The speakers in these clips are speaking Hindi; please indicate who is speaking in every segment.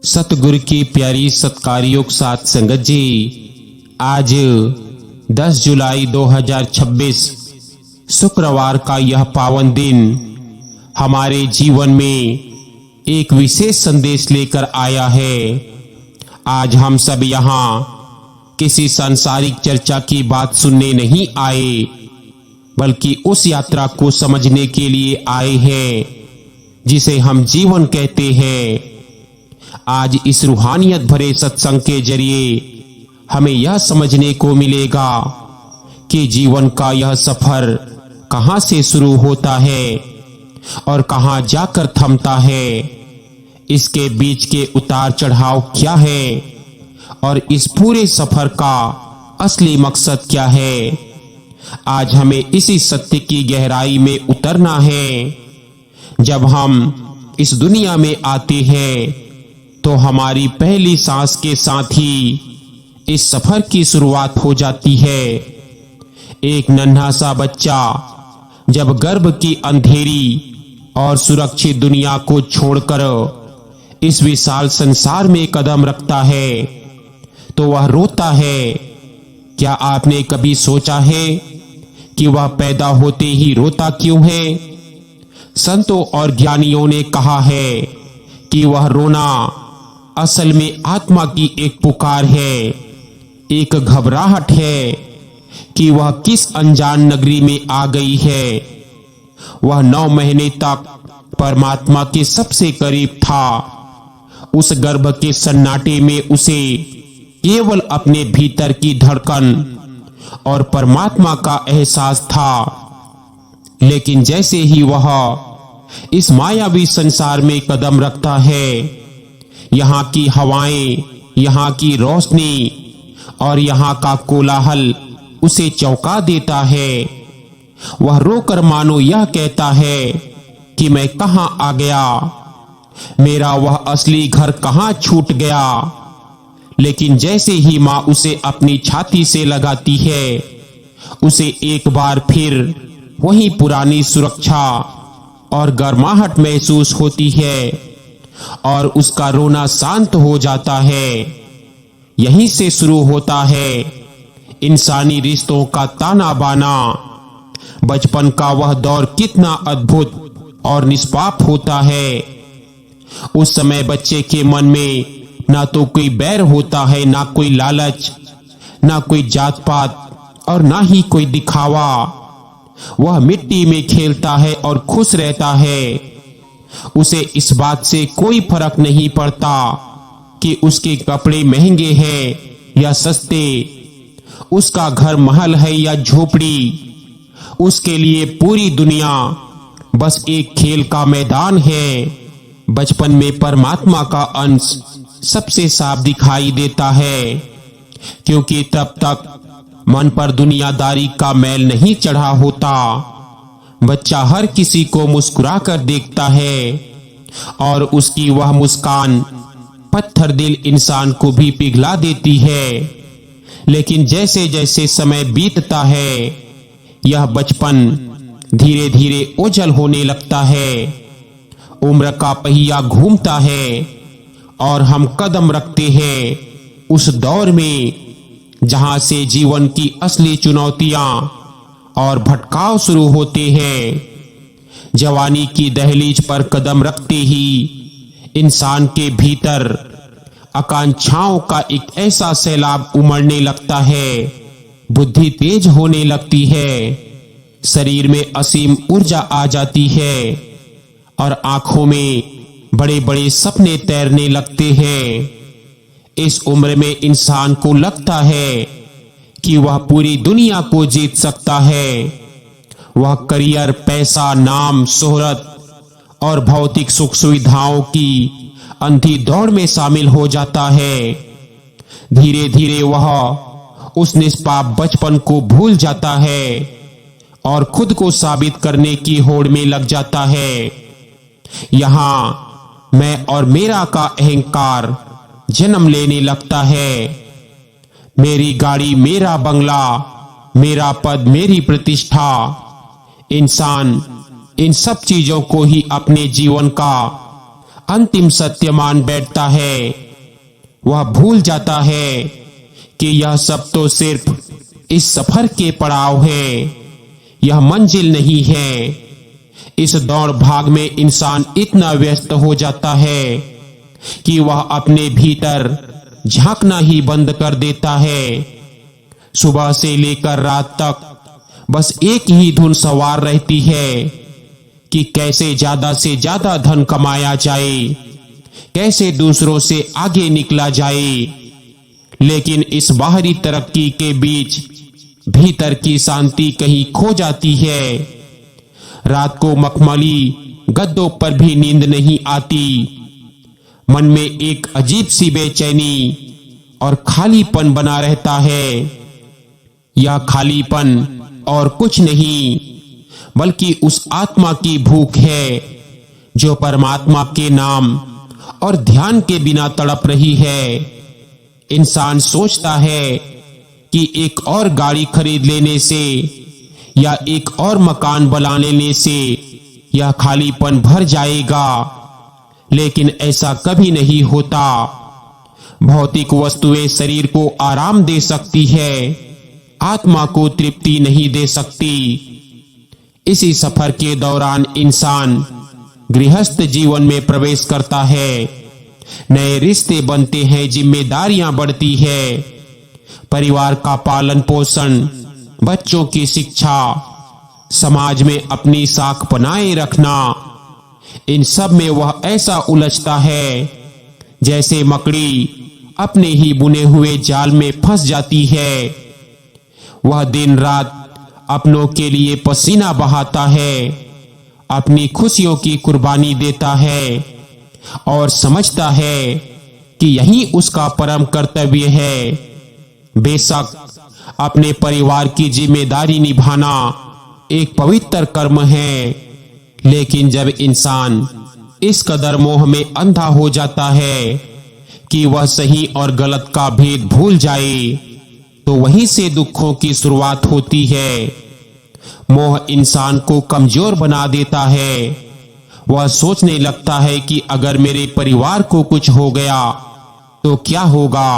Speaker 1: सतगुरु की प्यारी सत्कारयोग साथ संगत जी, आज 10 जुलाई 2026 शुक्रवार का यह पावन दिन हमारे जीवन में एक विशेष संदेश लेकर आया है। आज हम सब यहाँ किसी सांसारिक चर्चा की बात सुनने नहीं आए, बल्कि उस यात्रा को समझने के लिए आए हैं जिसे हम जीवन कहते हैं। आज इस रूहानियत भरे सत्संग के जरिए हमें यह समझने को मिलेगा कि जीवन का यह सफर कहां से शुरू होता है और कहां जाकर थमता है। इसके बीच के उतार चढ़ाव क्या है और इस पूरे सफर का असली मकसद क्या है। आज हमें इसी सत्य की गहराई में उतरना है। जब हम इस दुनिया में आते हैं तो हमारी पहली सांस के साथ ही इस सफर की शुरुआत हो जाती है। एक नन्हा सा बच्चा जब गर्भ की अंधेरी और सुरक्षित दुनिया को छोड़कर इस विशाल संसार में कदम रखता है तो वह रोता है। क्या आपने कभी सोचा है कि वह पैदा होते ही रोता क्यों है? संतों और ज्ञानियों ने कहा है कि वह रोना असल में आत्मा की एक पुकार है, एक घबराहट है कि वह किस अनजान नगरी में आ गई है। वह 9 महीने तक परमात्मा के सबसे करीब था। उस गर्भ के सन्नाटे में उसे केवल अपने भीतर की धड़कन और परमात्मा का एहसास था। लेकिन जैसे ही वह इस मायावी संसार में कदम रखता है, यहाँ की हवाएं, यहाँ की रोशनी और यहाँ का कोलाहल उसे चौंका देता है। वह रोकर मानो यह कहता है कि मैं कहाँ आ गया, मेरा वह असली घर कहाँ छूट गया। लेकिन जैसे ही माँ उसे अपनी छाती से लगाती है, उसे एक बार फिर वही पुरानी सुरक्षा और गर्माहट महसूस होती है और उसका रोना शांत हो जाता है। यहीं से शुरू होता है इंसानी रिश्तों का ताना बाना। बचपन का वह दौर कितना अद्भुत और निष्पाप होता है। उस समय बच्चे के मन में ना तो कोई बैर होता है, ना कोई लालच, ना कोई जात पात और ना ही कोई दिखावा। वह मिट्टी में खेलता है और खुश रहता है। उसे इस बात से कोई फर्क नहीं पड़ता कि उसके कपड़े महंगे हैं या सस्ते, उसका घर महल है या झोपड़ी। उसके लिए पूरी दुनिया बस एक खेल का मैदान है। बचपन में परमात्मा का अंश सबसे साफ दिखाई देता है, क्योंकि तब तक मन पर दुनियादारी का मैल नहीं चढ़ा होता। बच्चा हर किसी को मुस्कुरा कर देखता है और उसकी वह मुस्कान पत्थर दिल इंसान को भी पिघला देती है। लेकिन जैसे जैसे समय बीतता है, यह बचपन धीरे धीरे ओझल होने लगता है। उम्र का पहिया घूमता है और हम कदम रखते हैं उस दौर में जहां से जीवन की असली चुनौतियां और भटकाव शुरू होते हैं। जवानी की दहलीज पर कदम रखते ही इंसान के भीतर आकांक्षाओं का एक ऐसा सैलाब उमड़ने लगता है। बुद्धि तेज होने लगती है, शरीर में असीम ऊर्जा आ जाती है और आंखों में बड़े बड़े सपने तैरने लगते हैं। इस उम्र में इंसान को लगता है कि वह पूरी दुनिया को जीत सकता है। वह करियर, पैसा, नाम, शोहरत और भौतिक सुख सुविधाओं की अंधी दौड़ में शामिल हो जाता है। धीरे धीरे वह उस निष्पाप बचपन को भूल जाता है और खुद को साबित करने की होड़ में लग जाता है। यहाँ मैं और मेरा का अहंकार जन्म लेने लगता है। मेरी गाड़ी, मेरा बंगला, मेरा पद, मेरी प्रतिष्ठा। इंसान इन सब चीजों को ही अपने जीवन का अंतिम सत्य मान बैठता है। वह भूल जाता है कि यह सब तो सिर्फ इस सफर के पड़ाव है, यह मंजिल नहीं है। इस दौड़ भाग में इंसान इतना व्यस्त हो जाता है कि वह अपने भीतर झांकना ही बंद कर देता है। सुबह से लेकर रात तक बस एक ही धुन सवार रहती है कि कैसे ज्यादा से ज्यादा धन कमाया जाए, कैसे दूसरों से आगे निकला जाए। लेकिन इस बाहरी तरक्की के बीच भीतर की शांति कहीं खो जाती है। रात को मखमली गद्दों पर भी नींद नहीं आती। मन में एक अजीब सी बेचैनी और खालीपन बना रहता है। यह खालीपन और कुछ नहीं बल्कि उस आत्मा की भूख है जो परमात्मा के नाम और ध्यान के बिना तड़प रही है। इंसान सोचता है कि एक और गाड़ी खरीद लेने से या एक और मकान बना लेने से यह खालीपन भर जाएगा, लेकिन ऐसा कभी नहीं होता। भौतिक वस्तुएं शरीर को आराम दे सकती है, आत्मा को तृप्ति नहीं दे सकती। इसी सफर के दौरान इंसान गृहस्थ जीवन में प्रवेश करता है। नए रिश्ते बनते हैं, जिम्मेदारियां बढ़ती है। परिवार का पालन पोषण, बच्चों की शिक्षा, समाज में अपनी साख बनाए रखना, इन सब में वह ऐसा उलझता है जैसे मकड़ी अपने ही बुने हुए जाल में फंस जाती है। वह दिन रात अपनों के लिए पसीना बहाता है, अपनी खुशियों की कुर्बानी देता है और समझता है कि यही उसका परम कर्तव्य है। बेशक अपने परिवार की जिम्मेदारी निभाना एक पवित्र कर्म है, लेकिन जब इंसान इस कदर मोह में अंधा हो जाता है कि वह सही और गलत का भेद भूल जाए, तो वहीं से दुखों की शुरुआत होती है। मोह इंसान को कमजोर बना देता है। वह सोचने लगता है कि अगर मेरे परिवार को कुछ हो गया तो क्या होगा,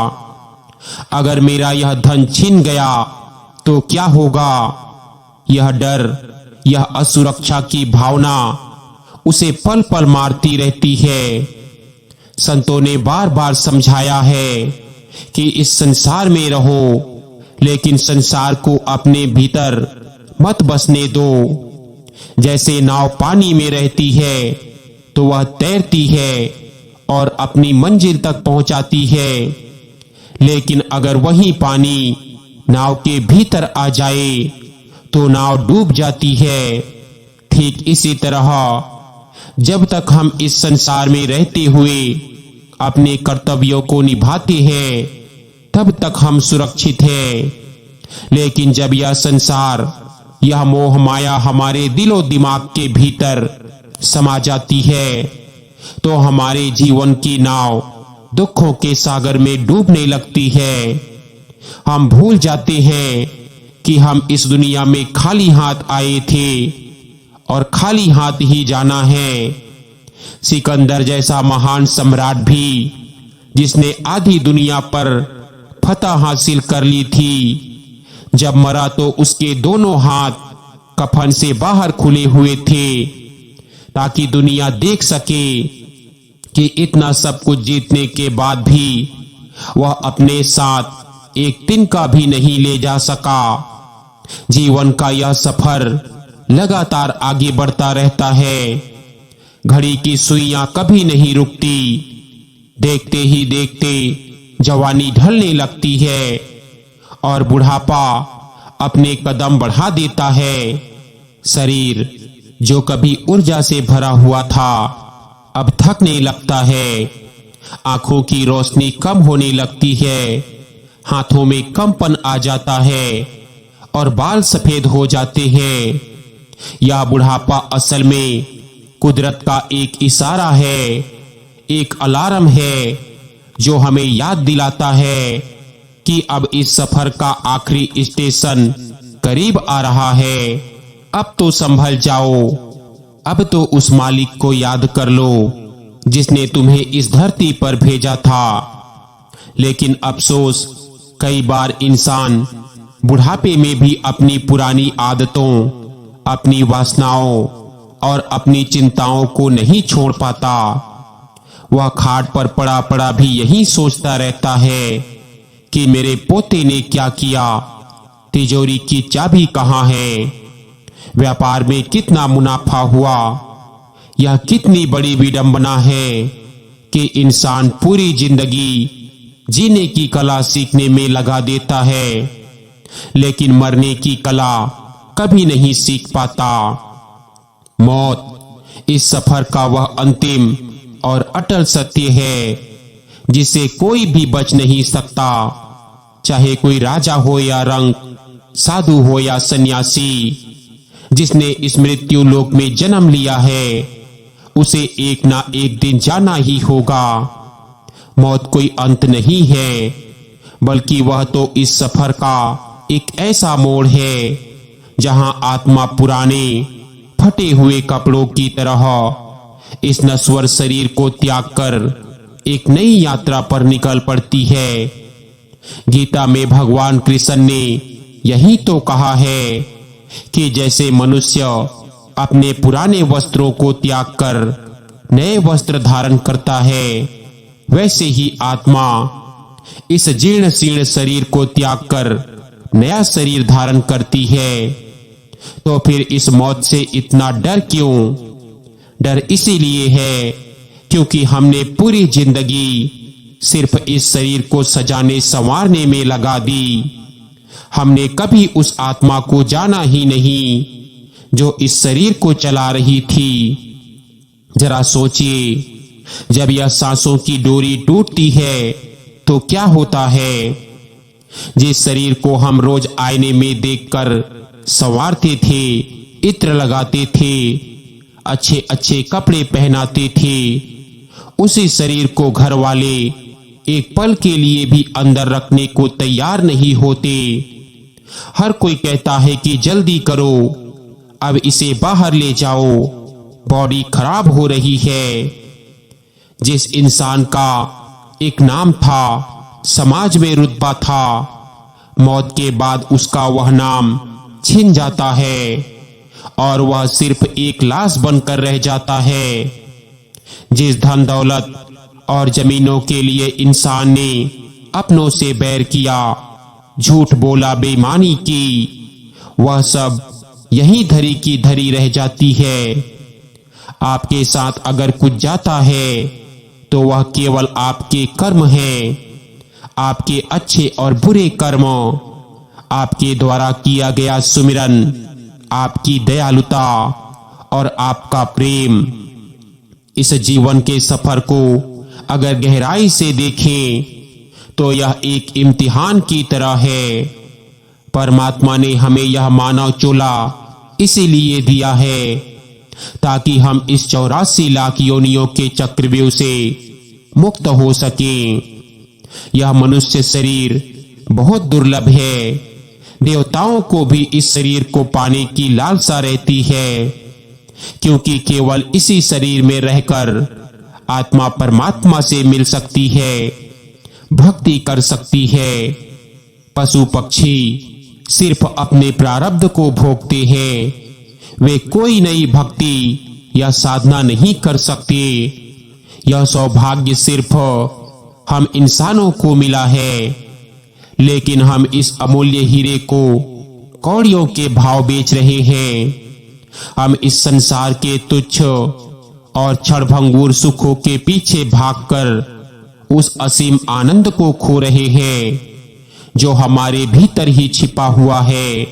Speaker 1: अगर मेरा यह धन छिन गया तो क्या होगा। यह डर, यह असुरक्षा की भावना उसे पल पल मारती रहती है। संतों ने बार बार समझाया है कि इस संसार में रहो, लेकिन संसार को अपने भीतर मत बसने दो। जैसे नाव पानी में रहती है तो वह तैरती है और अपनी मंजिल तक पहुंचाती है, लेकिन अगर वही पानी नाव के भीतर आ जाए तो नाव डूब जाती है। ठीक इसी तरह जब तक हम इस संसार में रहते हुए अपने कर्तव्यों को निभाते हैं तब तक हम सुरक्षित हैं, लेकिन जब यह संसार, यह मोह माया हमारे दिलो दिमाग के भीतर समा जाती है तो हमारे जीवन की नाव दुखों के सागर में डूबने लगती है। हम भूल जाते हैं कि हम इस दुनिया में खाली हाथ आए थे और खाली हाथ ही जाना है। सिकंदर जैसा महान सम्राट भी, जिसने आधी दुनिया पर फतह हासिल कर ली थी, जब मरा तो उसके दोनों हाथ कफन से बाहर खुले हुए थे ताकि दुनिया देख सके कि इतना सब कुछ जीतने के बाद भी वह अपने साथ एक तिनका भी नहीं ले जा सका। जीवन का यह सफर लगातार आगे बढ़ता रहता है। घड़ी की सुइयां कभी नहीं रुकती। देखते ही देखते जवानी ढलने लगती है और बुढ़ापा अपने कदम बढ़ा देता है। शरीर जो कभी ऊर्जा से भरा हुआ था अब थकने लगता है। आंखों की रोशनी कम होने लगती है, हाथों में कंपन आ जाता है और बाल सफेद हो जाते हैं। यह बुढ़ापा असल में कुदरत का एक इशारा है, एक अलार्म है जो हमें याद दिलाता है कि अब इस सफर का आखिरी स्टेशन करीब आ रहा है। अब तो संभल जाओ, अब तो उस मालिक को याद कर लो जिसने तुम्हें इस धरती पर भेजा था। लेकिन अफसोस, कई बार इंसान बुढ़ापे में भी अपनी पुरानी आदतों, अपनी वासनाओं और अपनी चिंताओं को नहीं छोड़ पाता। वह खाट पर पड़ा पड़ा भी यही सोचता रहता है कि मेरे पोते ने क्या किया, तिजोरी की चाबी कहाँ है, व्यापार में कितना मुनाफा हुआ। यह कितनी बड़ी विडंबना है कि इंसान पूरी जिंदगी जीने की कला सीखने में लगा देता है, लेकिन मरने की कला कभी नहीं सीख पाता। मौत इस सफर का वह अंतिम और अटल सत्य है जिसे कोई भी बच नहीं सकता। चाहे कोई राजा हो या रंक, साधु हो या सन्यासी, जिसने इस मृत्यु लोक में जन्म लिया है, उसे एक ना एक दिन जाना ही होगा। मौत कोई अंत नहीं है, बल्कि वह तो इस सफर का एक ऐसा मोड़ है जहां आत्मा पुराने फटे हुए कपड़ों की तरह इस नश्वर शरीर को त्याग कर एक नई यात्रा पर निकल पड़ती है। गीता में भगवान कृष्ण ने यही तो कहा है कि जैसे मनुष्य अपने पुराने वस्त्रों को त्याग कर नए वस्त्र धारण करता है, वैसे ही आत्मा इस जीर्ण शीर्ण शरीर को त्याग कर नया शरीर धारण करती है। तो फिर इस मौत से इतना डर क्यों? डर इसीलिए है क्योंकि हमने पूरी जिंदगी सिर्फ इस शरीर को सजाने संवारने में लगा दी। हमने कभी उस आत्मा को जाना ही नहीं जो इस शरीर को चला रही थी। जरा सोचिए, जब यह सांसों की डोरी टूटती है तो क्या होता है? जिस शरीर को हम रोज आईने में देखकर संवारते थे, इत्र लगाते थे, अच्छे अच्छे कपड़े पहनाते थे, उसी शरीर को घर वाले एक पल के लिए भी अंदर रखने को तैयार नहीं होते। हर कोई कहता है कि जल्दी करो, अब इसे बाहर ले जाओ, बॉडी खराब हो रही है। जिस इंसान का एक नाम था, समाज में रुतबा था, मौत के बाद उसका वह नाम छिन जाता है और वह सिर्फ एक लाश बनकर रह जाता है। जिस धन दौलत और जमीनों के लिए इंसान ने अपनों से बैर किया, झूठ बोला, बेईमानी की, वह सब यहीं धरी की धरी रह जाती है। आपके साथ अगर कुछ जाता है तो वह केवल आपके कर्म हैं, आपके अच्छे और बुरे कर्म, आपके द्वारा किया गया सुमिरन, आपकी दयालुता और आपका प्रेम। इस जीवन के सफर को अगर गहराई से देखें तो यह एक इम्तिहान की तरह है। परमात्मा ने हमें यह मानव चोला इसीलिए दिया है ताकि हम इस 84 लाख योनियों के चक्रव्यूह से मुक्त हो सकें। यह मनुष्य शरीर बहुत दुर्लभ है। देवताओं को भी इस शरीर को पाने की लालसा रहती है, क्योंकि केवल इसी शरीर में रहकर आत्मा परमात्मा से मिल सकती है, भक्ति कर सकती है। पशु पक्षी सिर्फ अपने प्रारब्ध को भोगते हैं, वे कोई नई भक्ति या साधना नहीं कर सकते। यह सौभाग्य सिर्फ हम इंसानों को मिला है, लेकिन हम इस अमूल्य हीरे को कौड़ियों के भाव बेच रहे हैं। हम इस संसार के तुच्छ और क्षणभंगुर सुखों के पीछे भागकर उस असीम आनंद को खो रहे हैं जो हमारे भीतर ही छिपा हुआ है।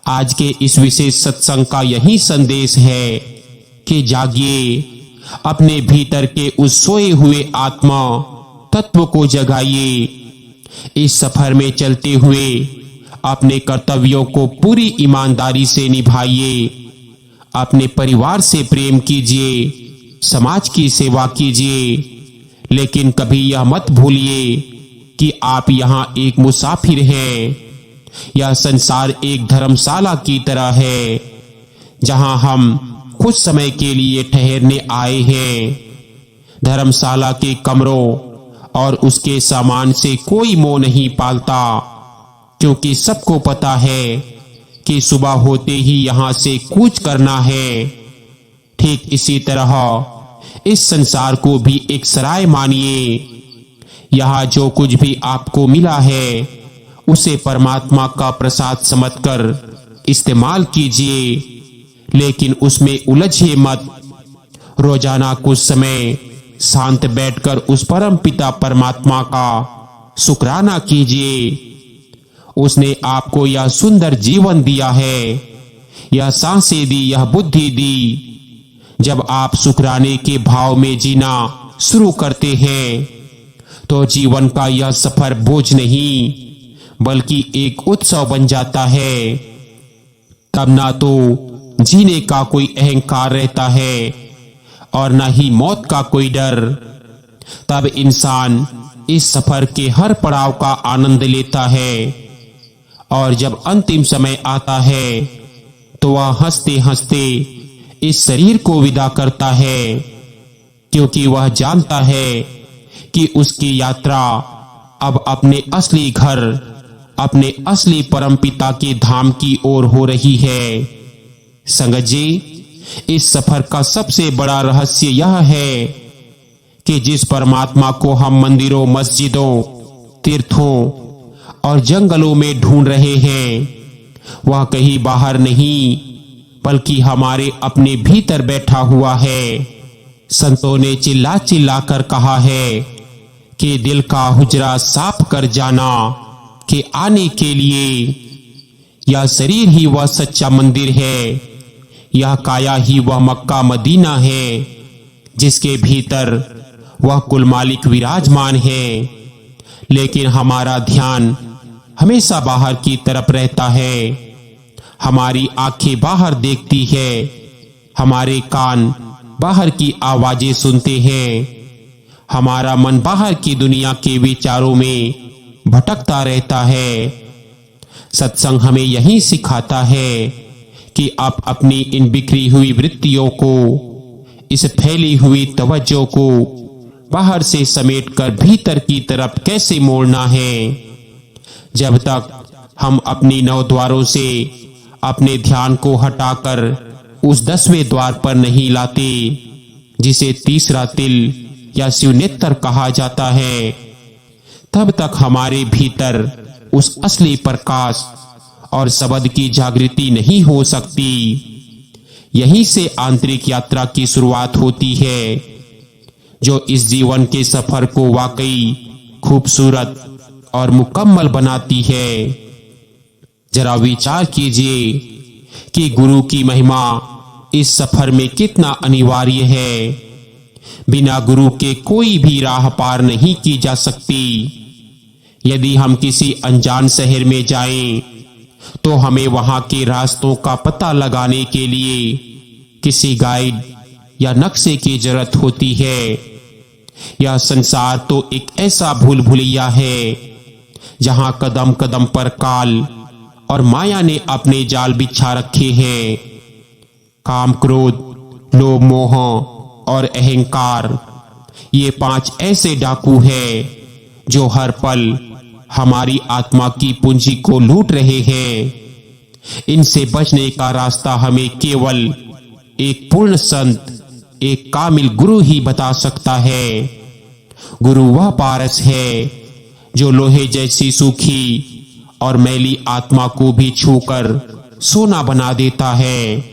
Speaker 1: आज के इस विशेष सत्संग का यही संदेश है कि जागिए, अपने भीतर के उस सोए हुए आत्मा तत्व को जगाइए। इस सफर में चलते हुए अपने कर्तव्यों को पूरी ईमानदारी से निभाइए। अपने परिवार से प्रेम कीजिए, समाज की सेवा कीजिए, लेकिन कभी यह मत भूलिए कि आप यहाँ एक मुसाफिर हैं। यह संसार एक धर्मशाला की तरह है जहाँ हम कुछ समय के लिए ठहरने आए हैं। धर्मशाला के कमरों और उसके सामान से कोई मोह नहीं पालता, क्योंकि सबको पता है कि सुबह होते ही यहां से कूच करना है। ठीक इसी तरह इस संसार को भी एक सराय मानिए। यहाँ जो कुछ भी आपको मिला है उसे परमात्मा का प्रसाद समझकर इस्तेमाल कीजिए, लेकिन उसमें उलझिए मत। रोजाना कुछ समय शांत बैठकर उस परम पिता परमात्मा का शुक्राना कीजिए। उसने आपको यह सुंदर जीवन दिया है, यह सांसें दी, यह बुद्धि दी। जब आप शुक्राने के भाव में जीना शुरू करते हैं तो जीवन का यह सफर बोझ नहीं बल्कि एक उत्सव बन जाता है। तब ना तो जीने का कोई अहंकार रहता है और ना ही मौत का कोई डर। तब इंसान इस सफर के हर पड़ाव का आनंद लेता है और जब अंतिम समय आता है तो वह हंसते हंसते इस शरीर को विदा करता है, क्योंकि वह जानता है कि उसकी यात्रा अब अपने असली घर, अपने असली परमपिता के धाम की ओर हो रही है। संगत जी, इस सफर का सबसे बड़ा रहस्य यह है कि जिस परमात्मा को हम मंदिरों, मस्जिदों, तीर्थों और जंगलों में ढूंढ रहे हैं वह कहीं बाहर नहीं बल्कि हमारे अपने भीतर बैठा हुआ है। संतों ने चिल्ला चिल्ला कर कहा है कि दिल का हुजरा साफ कर जाना के आने के लिए यह शरीर ही वह सच्चा मंदिर है, यह काया ही वह मक्का मदीना है जिसके भीतर वह कुल मालिक विराजमान है। लेकिन हमारा ध्यान हमेशा बाहर की तरफ रहता है। हमारी आंखें बाहर देखती है, हमारे कान बाहर की आवाजें सुनते हैं, हमारा मन बाहर की दुनिया के विचारों में भटकता रहता है। सत्संग हमें यही सिखाता है कि आप अपनी इन बिखरी हुई वृत्तियों को, इस फैली हुई तवज्जो को बाहर से समेटकर भीतर की तरफ कैसे मोड़ना है। जब तक हम अपनी नौ द्वारों से अपने ध्यान को हटाकर उस 10वें द्वार पर नहीं लाते जिसे तीसरा तिल या शिवनेत्र कहा जाता है, तब तक हमारे भीतर उस असली प्रकाश और शब्द की जागृति नहीं हो सकती। यहीं से आंतरिक यात्रा की शुरुआत होती है जो इस जीवन के सफर को वाकई खूबसूरत और मुकम्मल बनाती है। जरा विचार कीजिए कि गुरु की महिमा इस सफर में कितना अनिवार्य है। बिना गुरु के कोई भी राह पार नहीं की जा सकती। यदि हम किसी अनजान शहर में जाएं तो हमें वहां के रास्तों का पता लगाने के लिए किसी गाइड या नक्शे की जरूरत होती है। यह संसार तो एक ऐसा भूल भुलैया है जहां कदम कदम पर काल और माया ने अपने जाल बिछा रखे हैं। काम, क्रोध, लोभ, मोह और अहंकार, ये 5 ऐसे डाकू हैं जो हर पल हमारी आत्मा की पूंजी को लूट रहे हैं। इनसे बचने का रास्ता हमें केवल एक पूर्ण संत, एक कामिल गुरु ही बता सकता है। गुरु वह पारस है जो लोहे जैसी सूखी और मैली आत्मा को भी छूकर सोना बना देता है।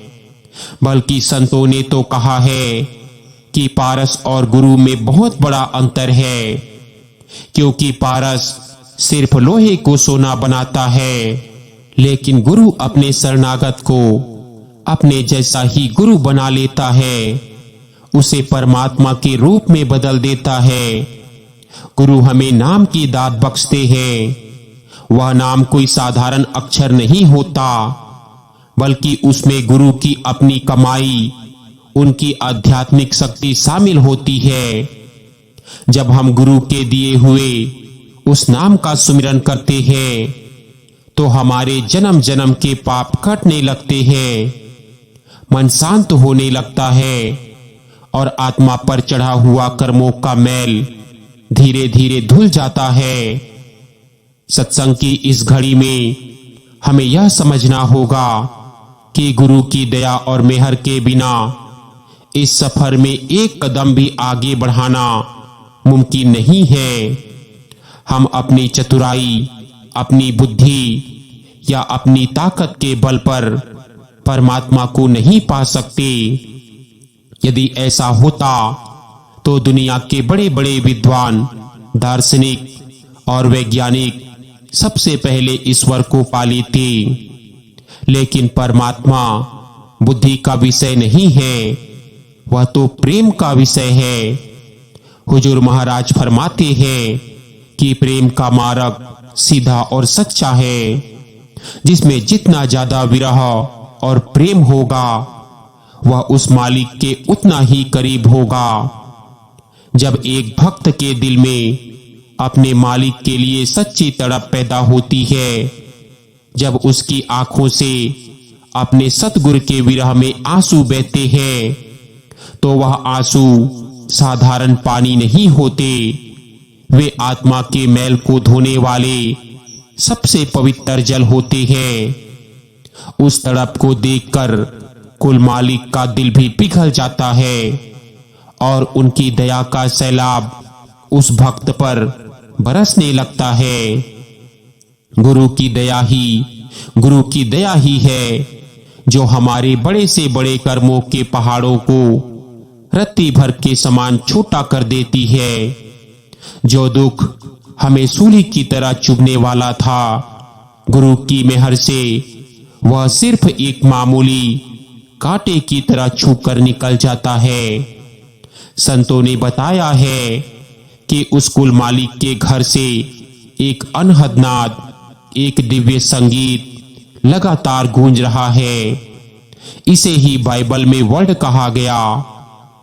Speaker 1: बल्कि संतों ने तो कहा है कि पारस और गुरु में बहुत बड़ा अंतर है, क्योंकि पारस सिर्फ लोहे को सोना बनाता है, लेकिन गुरु अपने शरणागत को अपने जैसा ही गुरु बना लेता है, उसे परमात्मा के रूप में बदल देता है। गुरु हमें नाम की दात बख्शते हैं। वह नाम कोई साधारण अक्षर नहीं होता, बल्कि उसमें गुरु की अपनी कमाई, उनकी आध्यात्मिक शक्ति शामिल होती है। जब हम गुरु के दिए हुए उस नाम का सुमिरन करते हैं तो हमारे जन्म जन्म के पाप कटने लगते हैं। मन शांत होने लगता है और आत्मा पर चढ़ा हुआ कर्मों का मैल धीरे धीरे धुल जाता है। सत्संग की इस घड़ी में हमें यह समझना होगा कि गुरु की दया और मेहर के बिना इस सफर में एक कदम भी आगे बढ़ाना मुमकिन नहीं है। हम अपनी चतुराई, अपनी बुद्धि या अपनी ताकत के बल पर परमात्मा को नहीं पा सकते। यदि ऐसा होता तो दुनिया के बड़े बड़े विद्वान, दार्शनिक और वैज्ञानिक सबसे पहले ईश्वर को पा लेते। लेकिन परमात्मा बुद्धि का विषय नहीं है, वह तो प्रेम का विषय है। हुजूर महाराज फरमाते हैं कि प्रेम का मार्ग सीधा और सच्चा है, जिसमें जितना ज्यादा विरह और प्रेम होगा वह उस मालिक के उतना ही करीब होगा। जब एक भक्त के दिल में अपने मालिक के लिए सच्ची तड़प पैदा होती है, जब उसकी आंखों से अपने सतगुरु के विरह में आंसू बहते हैं, तो वह आंसू साधारण पानी नहीं होते, वे आत्मा के मैल को धोने वाले सबसे पवित्र जल होते हैं। उस तड़प को देखकर कुल मालिक का दिल भी पिघल जाता है और उनकी दया का सैलाब उस भक्त पर बरसने लगता है। गुरु की दया ही है जो हमारे बड़े से बड़े कर्मों के पहाड़ों को रत्ती भर के समान छोटा कर देती है। जो दुख हमें सूली की तरह चुभने वाला था, गुरु की मेहर से वह सिर्फ एक मामूली कांटे की तरह छूकर निकल जाता है। संतों ने बताया है कि उस कुल मालिक के घर से एक अनहद नाद, एक दिव्य संगीत लगातार गूंज रहा है। इसे ही बाइबल में वर्ड कहा गया,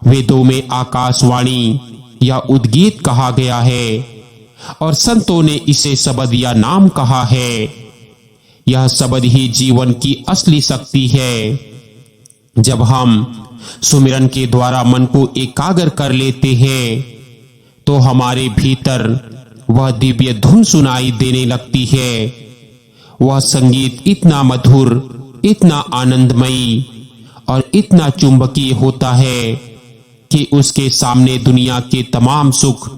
Speaker 1: वेदों में आकाशवाणी या उद्गीत कहा गया है और संतों ने इसे शब्द या नाम कहा है। यह शब्द ही जीवन की असली शक्ति है। जब हम सुमिरन के द्वारा मन को एकाग्र कर लेते हैं तो हमारे भीतर वह दिव्य धुन सुनाई देने लगती है। वह संगीत इतना मधुर, इतना आनंदमयी और इतना चुंबकीय होता है कि उसके सामने दुनिया के तमाम सुख,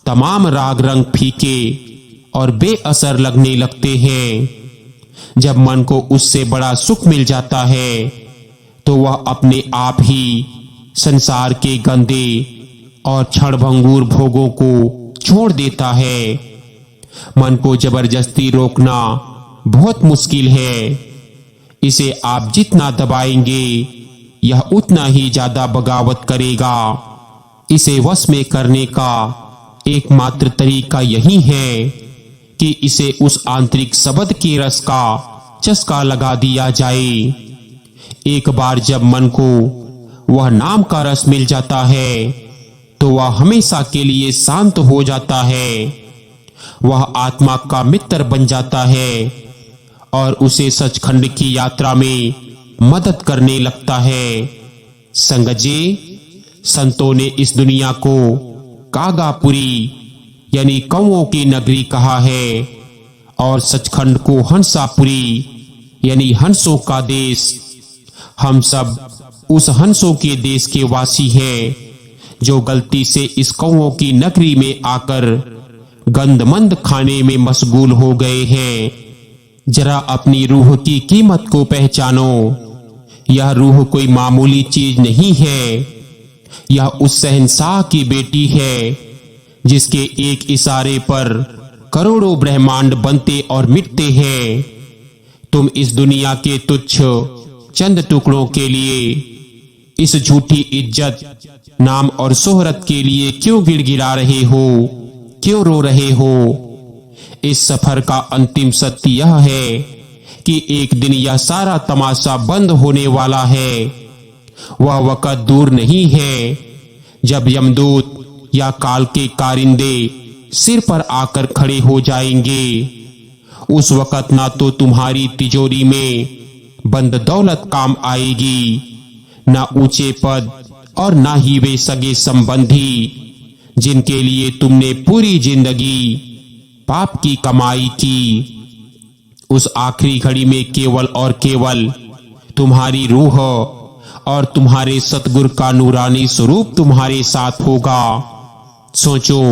Speaker 1: तमाम राग रंग फीके और बेअसर लगने लगते हैं। जब मन को उससे बड़ा सुख मिल जाता है तो वह अपने आप ही संसार के गंदे और क्षणभंगुर भोगों को छोड़ देता है। मन को जबरदस्ती रोकना बहुत मुश्किल है। इसे आप जितना दबाएंगे यह उतना ही ज्यादा बगावत करेगा। इसे वश में करने का एकमात्र तरीका यही है कि इसे उस आंतरिक शब्द के रस का चस्का लगा दिया जाए। एक बार जब मन को वह नाम का रस मिल जाता है तो वह हमेशा के लिए शांत हो जाता है। वह आत्मा का मित्र बन जाता है और उसे सचखंड की यात्रा में मदद करने लगता है। संगत जी, संतों ने इस दुनिया को कागापुरी यानी कौओं की नगरी कहा है और सचखंड को हंसापुरी यानी हंसों का देश। हम सब उस हंसों के देश के वासी हैं जो गलती से इस कौओं की नगरी में आकर गंदमंद खाने में मशगूल हो गए हैं। जरा अपनी रूह की कीमत को पहचानो। यह रूह कोई मामूली चीज नहीं है। यह उस शहंशाह की बेटी है जिसके एक इशारे पर करोड़ों ब्रह्मांड बनते और मिटते हैं। तुम इस दुनिया के तुच्छ चंद टुकड़ों के लिए, इस झूठी इज्जत, नाम और शोहरत के लिए क्यों गिड़गिड़ा रहे हो, क्यों रो रहे हो? इस सफर का अंतिम सत्य यह है कि एक दिन यह सारा तमाशा बंद होने वाला है। वह वक्त दूर नहीं है जब यमदूत या काल के कारिंदे सिर पर आकर खड़े हो जाएंगे। उस वक्त ना तो तुम्हारी तिजोरी में बंद दौलत काम आएगी ना ऊंचे पद और ना ही वे सगे संबंधी जिनके लिए तुमने पूरी जिंदगी पाप की कमाई की। उस आखिरी घड़ी में केवल और केवल तुम्हारी रूह और तुम्हारे सतगुरु का नूरानी स्वरूप तुम्हारे साथ होगा। सोचो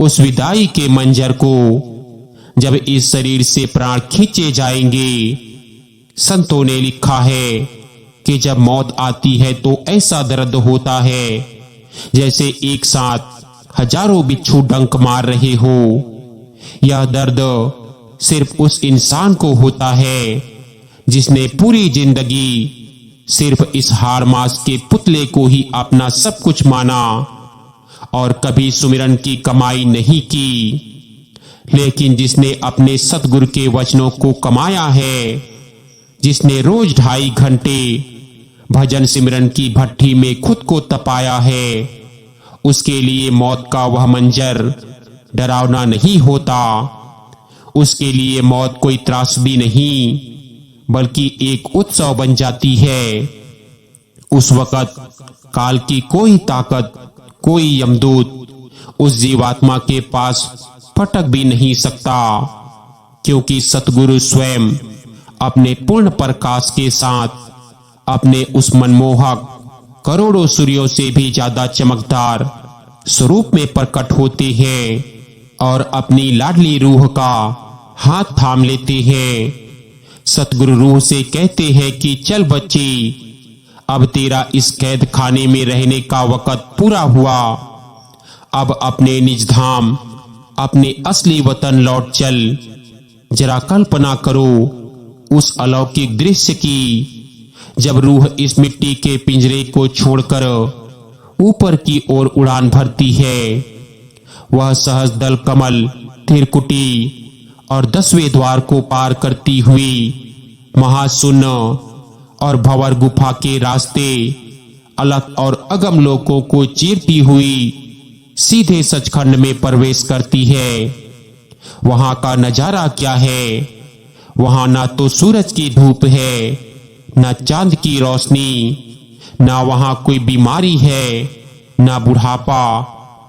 Speaker 1: उस विदाई के मंजर को, जब इस शरीर से प्राण खींचे जाएंगे। संतों ने लिखा है कि जब मौत आती है तो ऐसा दर्द होता है जैसे एक साथ हजारों बिच्छू डंक मार रहे हो। यह दर्द सिर्फ उस इंसान को होता है जिसने पूरी जिंदगी सिर्फ इस हार मास के पुतले को ही अपना सब कुछ माना और कभी सुमिरन की कमाई नहीं की। लेकिन जिसने अपने सतगुरु के वचनों को कमाया है, जिसने रोज 2.5 घंटे भजन सिमरन की भट्ठी में खुद को तपाया है, उसके लिए मौत का वह मंजर डरावना नहीं होता। उसके लिए मौत कोई त्रासदी नहीं बल्कि एक उत्सव बन जाती है। उस वक्त काल की कोई ताकत, कोई यमदूत उस जीवात्मा के पास फटक भी नहीं सकता, क्योंकि सतगुरु स्वयं अपने पूर्ण प्रकाश के साथ अपने उस मनमोहक करोड़ों सूर्यों से भी ज्यादा चमकदार स्वरूप में प्रकट होते हैं और अपनी लाडली रूह का हाथ थाम लेते हैं। सतगुरु रूह से कहते हैं कि चल बच्ची, अब तेरा इस कैद खाने में रहने का वक्त पूरा हुआ। अब अपने निज धाम, अपने असली वतन लौट चल। जरा कल्पना करो उस अलौकिक दृश्य की, जब रूह इस मिट्टी के पिंजरे को छोड़कर ऊपर की ओर उड़ान भरती है। वह सहज दल कमल, त्रिकुटी और 10वें द्वार को पार करती हुई महाशून्य और भंवर गुफा के रास्ते अलग और अगम लोकों को चीरती हुई सीधे सचखंड में प्रवेश करती है। वहां का नजारा क्या है? वहां ना तो सूरज की धूप है, ना चांद की रोशनी, ना वहां कोई बीमारी है, ना बुढ़ापा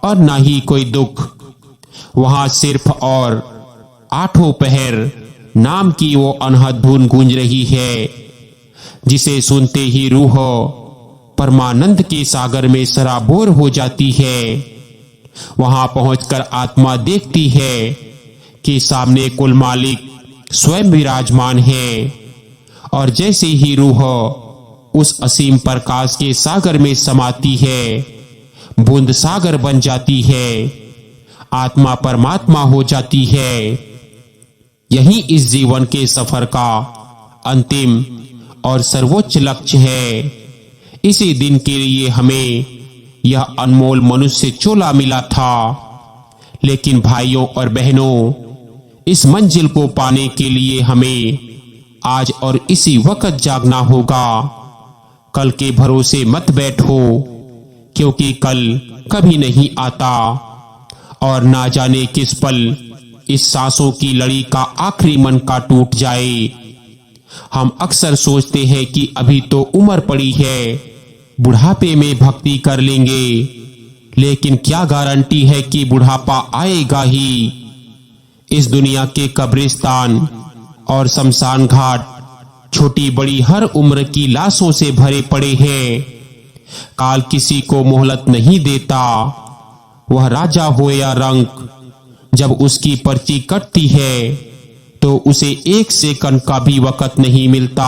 Speaker 1: और ना ही कोई दुख। वहां सिर्फ और 8 पहर नाम की वो अनहद धुन गूंज रही है, जिसे सुनते ही रूह परमानंद के सागर में सराबोर हो जाती है। वहां पहुंचकर आत्मा देखती है कि सामने कुल मालिक स्वयं विराजमान है, और जैसे ही रूह उस असीम प्रकाश के सागर में समाती है, बूंद सागर बन जाती है, आत्मा परमात्मा हो जाती है। यही इस जीवन के सफर का अंतिम और सर्वोच्च लक्ष्य है। इसी दिन के लिए हमें यह अनमोल मनुष्य चोला मिला था। लेकिन भाइयों और बहनों, इस मंजिल को पाने के लिए हमें आज और इसी वक्त जागना होगा। कल के भरोसे मत बैठो, क्योंकि कल कभी नहीं आता और ना जाने किस पल इस सांसों की लड़ी का आखिरी मन का टूट जाए। हम अक्सर सोचते हैं कि अभी तो उम्र पड़ी है, बुढ़ापे में भक्ति कर लेंगे, लेकिन क्या गारंटी है कि बुढ़ापा आएगा ही? इस दुनिया के कब्रिस्तान और शमशान घाट छोटी बड़ी हर उम्र की लाशों से भरे पड़े हैं। काल किसी को मोहलत नहीं देता, वह राजा हो या रंक। जब उसकी पर्ची कटती है तो उसे 1 सेकंड का भी वक्त नहीं मिलता।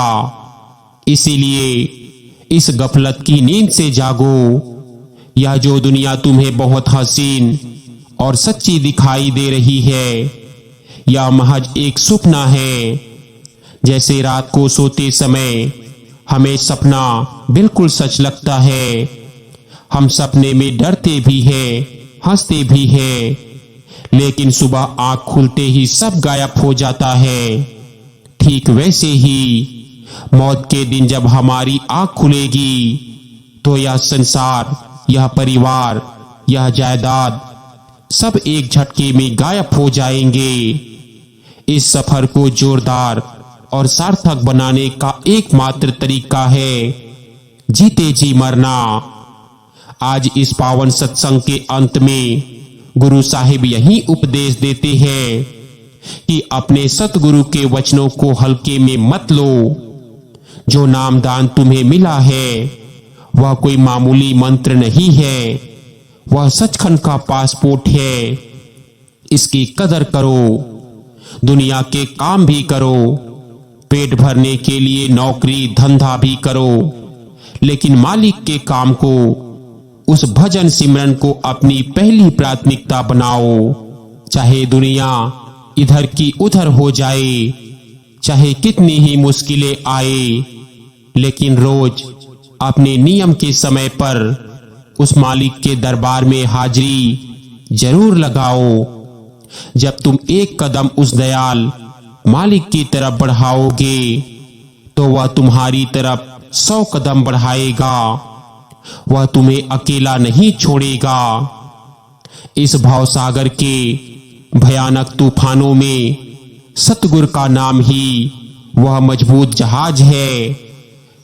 Speaker 1: इसीलिए इस गफलत की नींद से जागो। यह जो दुनिया तुम्हें बहुत हसीन और सच्ची दिखाई दे रही है, यह महज एक सपना है। जैसे रात को सोते समय हमें सपना बिल्कुल सच लगता है, हम सपने में डरते भी हैं, हंसते भी हैं, लेकिन सुबह आंख खुलते ही सब गायब हो जाता है। ठीक वैसे ही मौत के दिन जब हमारी आंख खुलेगी तो यह संसार, यह परिवार, यह जायदाद सब एक झटके में गायब हो जाएंगे। इस सफर को जोरदार और सार्थक बनाने का एकमात्र तरीका है जीते जी मरना। आज इस पावन सत्संग के अंत में गुरु साहिब यही उपदेश देते हैं कि अपने सतगुरु के वचनों को हल्के में मत लो। जो नामदान तुम्हें मिला है वह कोई मामूली मंत्र नहीं है, वह सचखंड का पासपोर्ट है। इसकी कदर करो, दुनिया के काम भी करो, पेट भरने के लिए नौकरी धंधा भी करो, लेकिन मालिक के काम को, उस भजन सिमरन को अपनी पहली प्राथमिकता बनाओ। चाहे दुनिया इधर की उधर हो जाए, चाहे कितनी ही मुश्किलें आए, लेकिन रोज अपने नियम के समय पर उस मालिक के दरबार में हाजिरी जरूर लगाओ। जब तुम एक कदम उस दयाल मालिक की तरफ बढ़ाओगे तो वह तुम्हारी तरफ 100 कदम बढ़ाएगा। वह तुम्हें अकेला नहीं छोड़ेगा। इस भवसागर के भयानक तूफानों में सतगुरु का नाम ही वह मजबूत जहाज है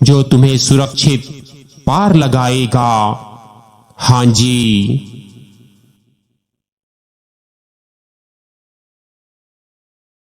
Speaker 1: जो तुम्हें सुरक्षित पार लगाएगा। हाँ जी।